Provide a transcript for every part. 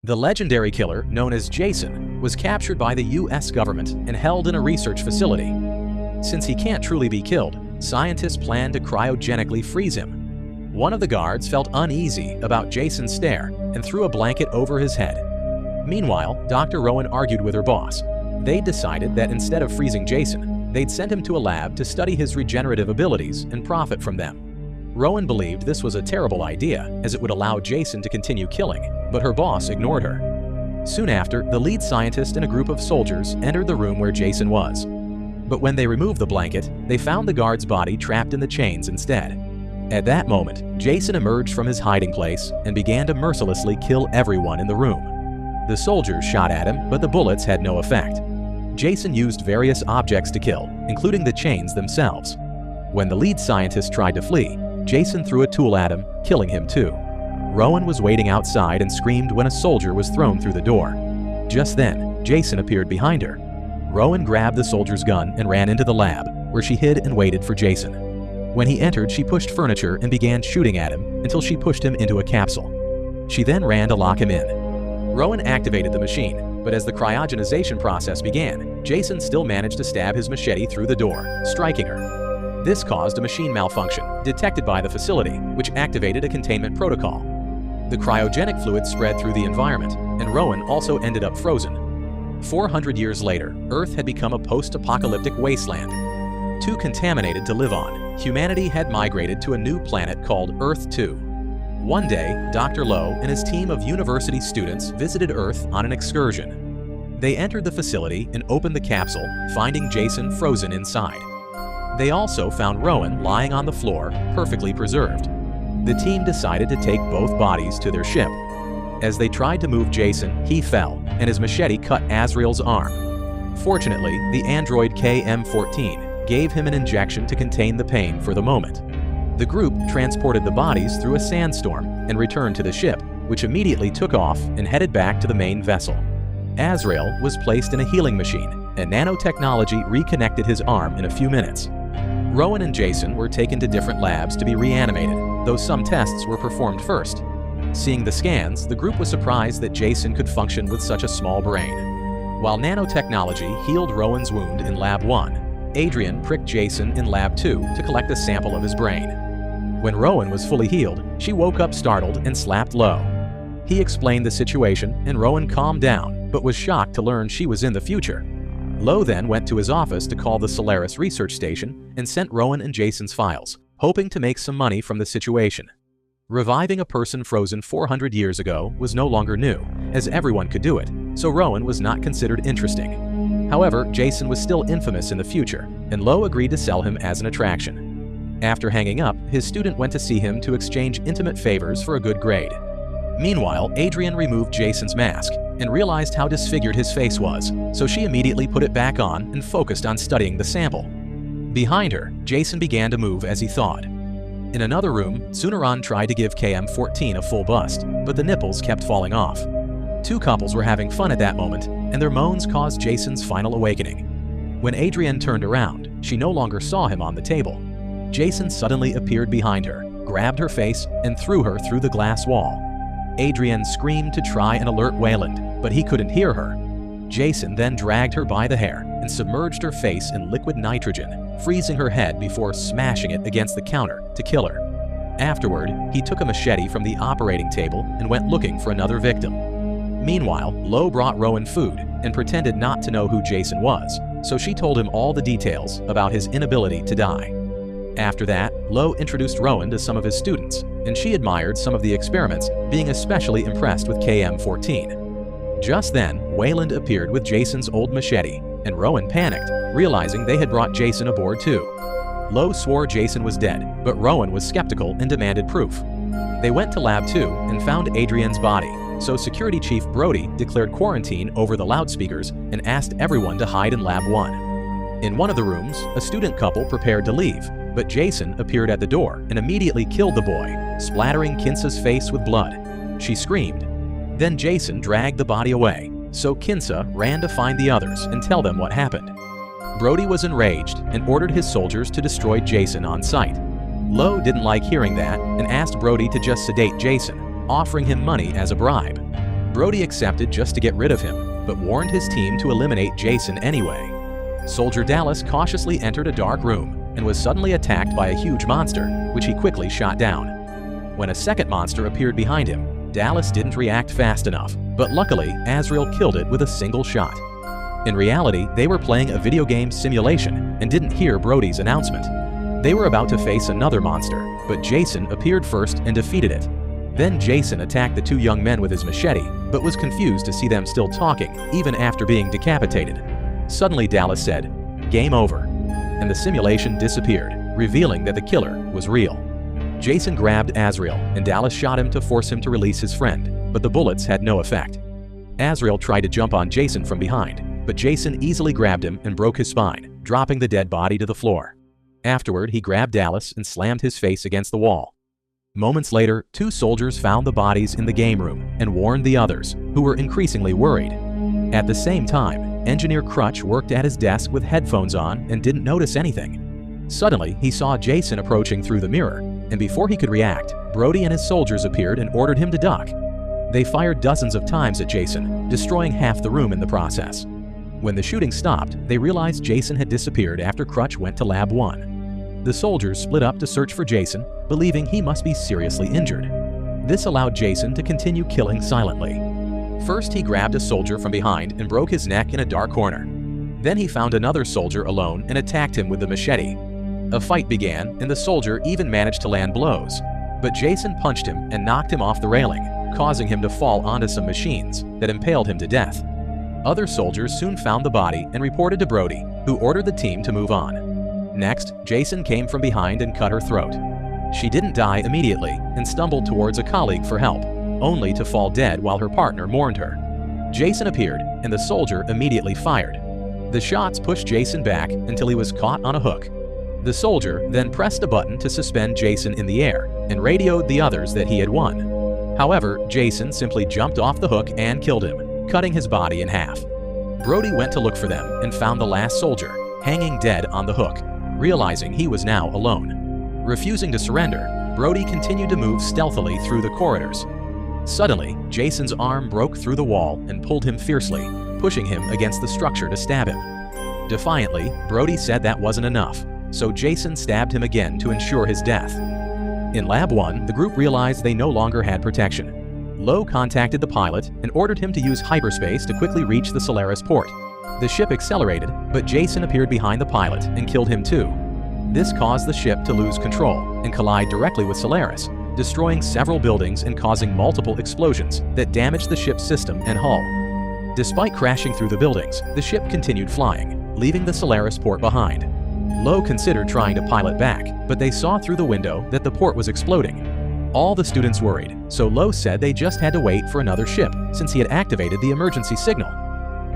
The legendary killer, known as Jason, was captured by the US government and held in a research facility. Since he can't truly be killed, scientists plan to cryogenically freeze him. One of the guards felt uneasy about Jason's stare and threw a blanket over his head. Meanwhile, Dr. Rowan argued with her boss. They decided that instead of freezing Jason, they'd send him to a lab to study his regenerative abilities and profit from them. Rowan believed this was a terrible idea, as it would allow Jason to continue killing, but her boss ignored her. Soon after, the lead scientist and a group of soldiers entered the room where Jason was. But when they removed the blanket, they found the guard's body trapped in the chains instead. At that moment, Jason emerged from his hiding place and began to mercilessly kill everyone in the room. The soldiers shot at him, but the bullets had no effect. Jason used various objects to kill, including the chains themselves. When the lead scientist tried to flee, Jason threw a tool at him, killing him too. Rowan was waiting outside and screamed when a soldier was thrown through the door. Just then, Jason appeared behind her. Rowan grabbed the soldier's gun and ran into the lab, where she hid and waited for Jason. When he entered, she pushed furniture and began shooting at him until she pushed him into a capsule. She then ran to lock him in. Rowan activated the machine, but as the cryogenization process began, Jason still managed to stab his machete through the door, striking her. This caused a machine malfunction detected by the facility, which activated a containment protocol. The cryogenic fluid spread through the environment, and Rowan also ended up frozen. 400 years later, Earth had become a post-apocalyptic wasteland. Too contaminated to live on, humanity had migrated to a new planet called Earth 2. One day, Dr. Lowe and his team of university students visited Earth on an excursion. They entered the facility and opened the capsule, finding Jason frozen inside. They also found Rowan lying on the floor, perfectly preserved. The team decided to take both bodies to their ship. As they tried to move Jason, he fell, and his machete cut Azrael's arm. Fortunately, the android KM-14 gave him an injection to contain the pain for the moment. The group transported the bodies through a sandstorm and returned to the ship, which immediately took off and headed back to the main vessel. Azrael was placed in a healing machine, and nanotechnology reconnected his arm in a few minutes. Rowan and Jason were taken to different labs to be reanimated, though some tests were performed first. Seeing the scans, the group was surprised that Jason could function with such a small brain. While nanotechnology healed Rowan's wound in Lab 1, Adrian pricked Jason in Lab 2 to collect a sample of his brain. When Rowan was fully healed, she woke up startled and slapped Lowe. He explained the situation, and Rowan calmed down, but was shocked to learn she was in the future. Lowe then went to his office to call the Solaris research station and sent Rowan and Jason's files, hoping to make some money from the situation. Reviving a person frozen 400 years ago was no longer new, as everyone could do it, so Rowan was not considered interesting. However, Jason was still infamous in the future, and Lowe agreed to sell him as an attraction. After hanging up, his student went to see him to exchange intimate favors for a good grade. Meanwhile, Adrian removed Jason's mask and realized how disfigured his face was, so she immediately put it back on and focused on studying the sample. Behind her, Jason began to move as he thawed. In another room, Sunaran tried to give KM-14 a full bust, but the nipples kept falling off. Two couples were having fun at that moment, and their moans caused Jason's final awakening. When Adrian turned around, she no longer saw him on the table. Jason suddenly appeared behind her, grabbed her face, and threw her through the glass wall. Adrian screamed to try and alert Wayland, but he couldn't hear her. Jason then dragged her by the hair and submerged her face in liquid nitrogen, freezing her head before smashing it against the counter to kill her. Afterward, he took a machete from the operating table and went looking for another victim. Meanwhile, Lowe brought Rowan food and pretended not to know who Jason was, so she told him all the details about his inability to die. After that, Lowe introduced Rowan to some of his students, and she admired some of the experiments, being especially impressed with KM-14. Just then, Wayland appeared with Jason's old machete, and Rowan panicked, realizing they had brought Jason aboard too. Lowe swore Jason was dead, but Rowan was skeptical and demanded proof. They went to Lab 2 and found Adrian's body, so Security Chief Brody declared quarantine over the loudspeakers and asked everyone to hide in Lab 1. In one of the rooms, a student couple prepared to leave, but Jason appeared at the door and immediately killed the boy, splattering Kinsa's face with blood. She screamed. Then Jason dragged the body away, so Kinsa ran to find the others and tell them what happened. Brody was enraged and ordered his soldiers to destroy Jason on sight. Lowe didn't like hearing that and asked Brody to just sedate Jason, offering him money as a bribe. Brody accepted just to get rid of him, but warned his team to eliminate Jason anyway. Soldier Dallas cautiously entered a dark room and was suddenly attacked by a huge monster, which he quickly shot down. When a second monster appeared behind him, Dallas didn't react fast enough, but luckily, Azrael killed it with a single shot. In reality, they were playing a video game simulation and didn't hear Brody's announcement. They were about to face another monster, but Jason appeared first and defeated it. Then Jason attacked the two young men with his machete, but was confused to see them still talking, even after being decapitated. Suddenly Dallas said, "Game over," and the simulation disappeared, revealing that the killer was real. Jason grabbed Azrael, and Dallas shot him to force him to release his friend, but the bullets had no effect. Azrael tried to jump on Jason from behind, but Jason easily grabbed him and broke his spine, dropping the dead body to the floor. Afterward, he grabbed Dallas and slammed his face against the wall. Moments later, two soldiers found the bodies in the game room and warned the others, who were increasingly worried. At the same time, Engineer Crutch worked at his desk with headphones on and didn't notice anything. Suddenly, he saw Jason approaching through the mirror, and before he could react, Brody and his soldiers appeared and ordered him to duck. They fired dozens of times at Jason, destroying half the room in the process. When the shooting stopped, they realized Jason had disappeared after Crutch went to Lab 1. The soldiers split up to search for Jason, believing he must be seriously injured. This allowed Jason to continue killing silently. First, he grabbed a soldier from behind and broke his neck in a dark corner. Then he found another soldier alone and attacked him with the machete. A fight began, and the soldier even managed to land blows. But Jason punched him and knocked him off the railing, causing him to fall onto some machines that impaled him to death. Other soldiers soon found the body and reported to Brody, who ordered the team to move on. Next, Jason came from behind and cut her throat. She didn't die immediately and stumbled towards a colleague for help, only to fall dead while her partner mourned her. Jason appeared, and the soldier immediately fired. The shots pushed Jason back until he was caught on a hook. The soldier then pressed a button to suspend Jason in the air and radioed the others that he had won. However, Jason simply jumped off the hook and killed him, cutting his body in half. Brody went to look for them and found the last soldier, hanging dead on the hook, realizing he was now alone. Refusing to surrender, Brody continued to move stealthily through the corridors. Suddenly, Jason's arm broke through the wall and pulled him fiercely, pushing him against the structure to stab him. Defiantly, Brody said that wasn't enough, so Jason stabbed him again to ensure his death. In Lab 1, the group realized they no longer had protection. Lowe contacted the pilot and ordered him to use hyperspace to quickly reach the Solaris port. The ship accelerated, but Jason appeared behind the pilot and killed him too. This caused the ship to lose control and collide directly with Solaris, destroying several buildings and causing multiple explosions that damaged the ship's system and hull. Despite crashing through the buildings, the ship continued flying, leaving the Solaris port behind. Lowe considered trying to pilot back, but they saw through the window that the port was exploding. All the students worried, so Lowe said they just had to wait for another ship since he had activated the emergency signal.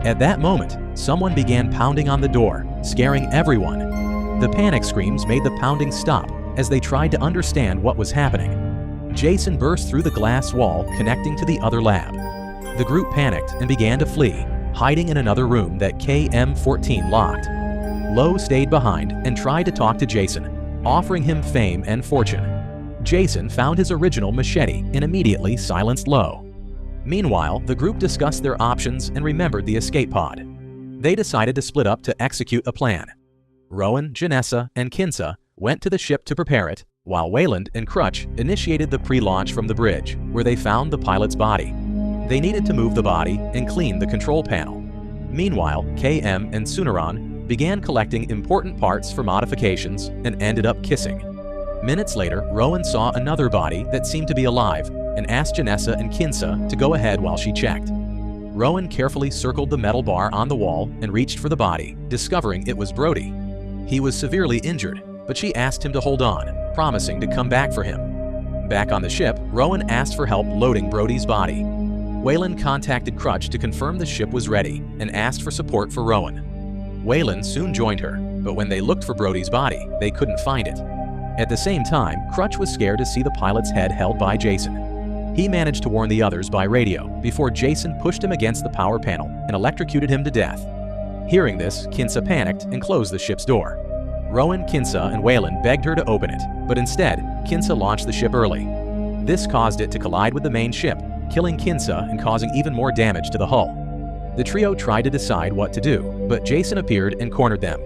At that moment, someone began pounding on the door, scaring everyone. The panic screams made the pounding stop as they tried to understand what was happening. Jason burst through the glass wall connecting to the other lab. The group panicked and began to flee, hiding in another room that KM-14 locked. Lowe stayed behind and tried to talk to Jason, offering him fame and fortune. Jason found his original machete and immediately silenced Lowe. Meanwhile, the group discussed their options and remembered the escape pod. They decided to split up to execute a plan. Rowan, Janessa, and Kinsa went to the ship to prepare it, while Wayland and Crutch initiated the pre-launch from the bridge, where they found the pilot's body. They needed to move the body and clean the control panel. Meanwhile, KM and Sunaran began collecting important parts for modifications and ended up kissing. Minutes later, Rowan saw another body that seemed to be alive and asked Janessa and Kinsa to go ahead while she checked. Rowan carefully circled the metal bar on the wall and reached for the body, discovering it was Brody. He was severely injured, but she asked him to hold on, promising to come back for him. Back on the ship, Rowan asked for help loading Brody's body. Wayland contacted Crutch to confirm the ship was ready and asked for support for Rowan. Wayland soon joined her, but when they looked for Brody's body, they couldn't find it. At the same time, Crutch was scared to see the pilot's head held by Jason. He managed to warn the others by radio before Jason pushed him against the power panel and electrocuted him to death. Hearing this, Kinsa panicked and closed the ship's door. Rowan, Kinsa, and Wayland begged her to open it, but instead, Kinsa launched the ship early. This caused it to collide with the main ship, killing Kinsa and causing even more damage to the hull. The trio tried to decide what to do, but Jason appeared and cornered them.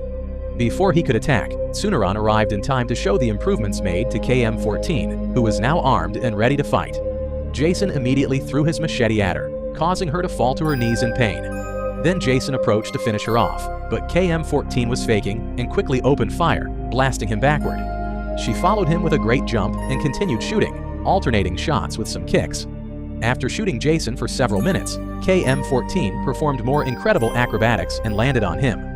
Before he could attack, Sunaran arrived in time to show the improvements made to KM-14, who was now armed and ready to fight. Jason immediately threw his machete at her, causing her to fall to her knees in pain. Then Jason approached to finish her off, but KM-14 was faking and quickly opened fire, blasting him backward. She followed him with a great jump and continued shooting, alternating shots with some kicks. After shooting Jason for several minutes, KM-14 performed more incredible acrobatics and landed on him.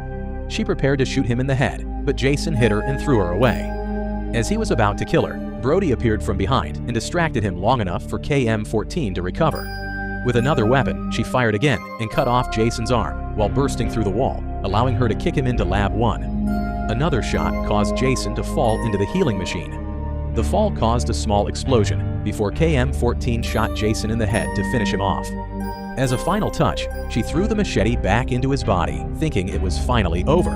She prepared to shoot him in the head, but Jason hit her and threw her away. As he was about to kill her, Brody appeared from behind and distracted him long enough for KM-14 to recover. With another weapon, she fired again and cut off Jason's arm while bursting through the wall, allowing her to kick him into Lab 1. Another shot caused Jason to fall into the healing machine. The fall caused a small explosion before KM-14 shot Jason in the head to finish him off. As a final touch, she threw the machete back into his body, thinking it was finally over.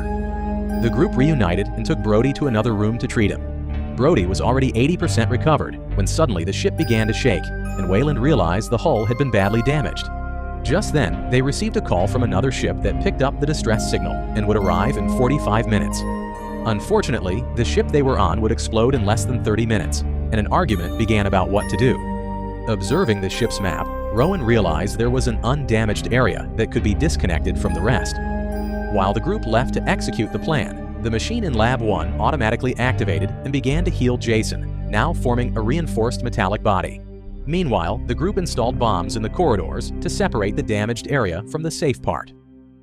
The group reunited and took Brody to another room to treat him. Brody was already 80% recovered when suddenly the ship began to shake, and Wayland realized the hull had been badly damaged. Just then, they received a call from another ship that picked up the distress signal and would arrive in 45 minutes. Unfortunately, the ship they were on would explode in less than 30 minutes, and an argument began about what to do. Observing the ship's map, Rowan realized there was an undamaged area that could be disconnected from the rest. While the group left to execute the plan, the machine in Lab 1 automatically activated and began to heal Jason, now forming a reinforced metallic body. Meanwhile, the group installed bombs in the corridors to separate the damaged area from the safe part.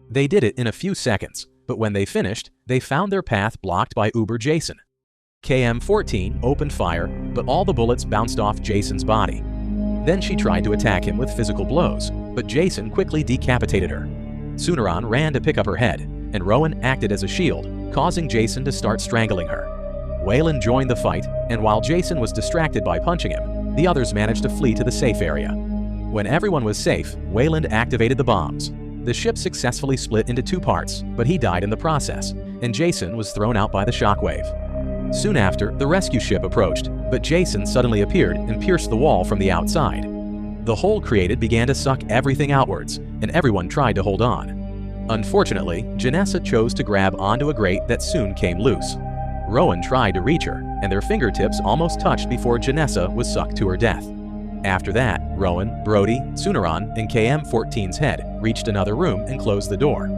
They did it in a few seconds, but when they finished, they found their path blocked by Uber Jason. KM-14 opened fire, but all the bullets bounced off Jason's body. Then she tried to attack him with physical blows, but Jason quickly decapitated her. Sunaran ran to pick up her head, and Rowan acted as a shield, causing Jason to start strangling her. Wayland joined the fight, and while Jason was distracted by punching him, the others managed to flee to the safe area. When everyone was safe, Wayland activated the bombs. The ship successfully split into two parts, but he died in the process, and Jason was thrown out by the shockwave. Soon after, the rescue ship approached, but Jason suddenly appeared and pierced the wall from the outside. The hole created began to suck everything outwards, and everyone tried to hold on. Unfortunately, Janessa chose to grab onto a grate that soon came loose. Rowan tried to reach her, and their fingertips almost touched before Janessa was sucked to her death. After that, Rowan, Brody, Sunaran, and KM-14's head reached another room and closed the door.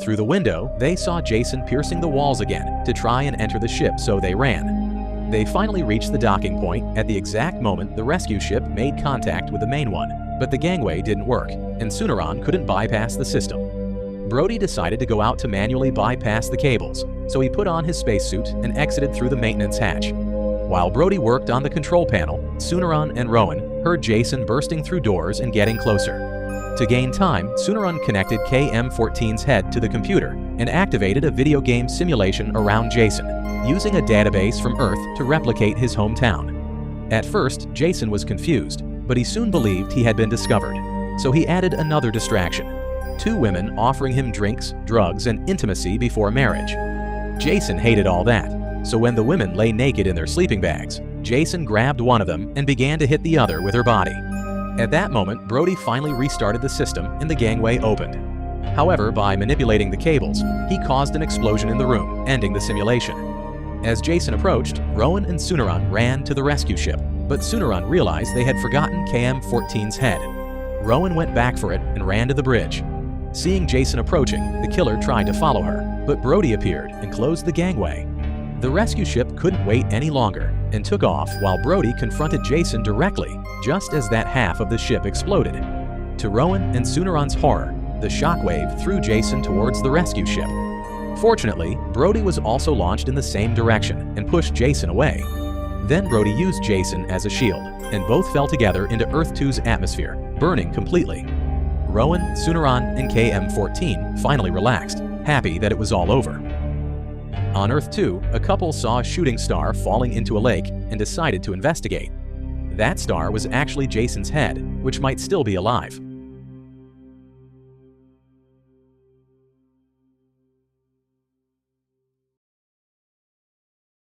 Through the window, they saw Jason piercing the walls again to try and enter the ship, so they ran. They finally reached the docking point at the exact moment the rescue ship made contact with the main one, but the gangway didn't work, and Sunaran couldn't bypass the system. Brody decided to go out to manually bypass the cables, so he put on his spacesuit and exited through the maintenance hatch. While Brody worked on the control panel, Sunaran and Rowan heard Jason bursting through doors and getting closer. To gain time, Sunaran connected KM-14's head to the computer and activated a video game simulation around Jason, using a database from Earth to replicate his hometown. At first, Jason was confused, but he soon believed he had been discovered, so he added another distraction: two women offering him drinks, drugs, and intimacy before marriage. Jason hated all that, so when the women lay naked in their sleeping bags, Jason grabbed one of them and began to hit the other with her body. At that moment, Brody finally restarted the system and the gangway opened. However, by manipulating the cables, he caused an explosion in the room, ending the simulation. As Jason approached, Rowan and Sunaran ran to the rescue ship, but Sunaran realized they had forgotten KM-14's head. Rowan went back for it and ran to the bridge. Seeing Jason approaching, the killer tried to follow her, but Brody appeared and closed the gangway. The rescue ship couldn't wait any longer and took off while Brody confronted Jason directly, just as that half of the ship exploded. To Rowan and Sunaran's horror, the shockwave threw Jason towards the rescue ship. Fortunately, Brody was also launched in the same direction and pushed Jason away. Then Brody used Jason as a shield, and both fell together into Earth 2's atmosphere, burning completely. Rowan, Sunaran, and KM-14 finally relaxed, happy that it was all over. On Earth 2, a couple saw a shooting star falling into a lake and decided to investigate. That star was actually Jason's head, which might still be alive.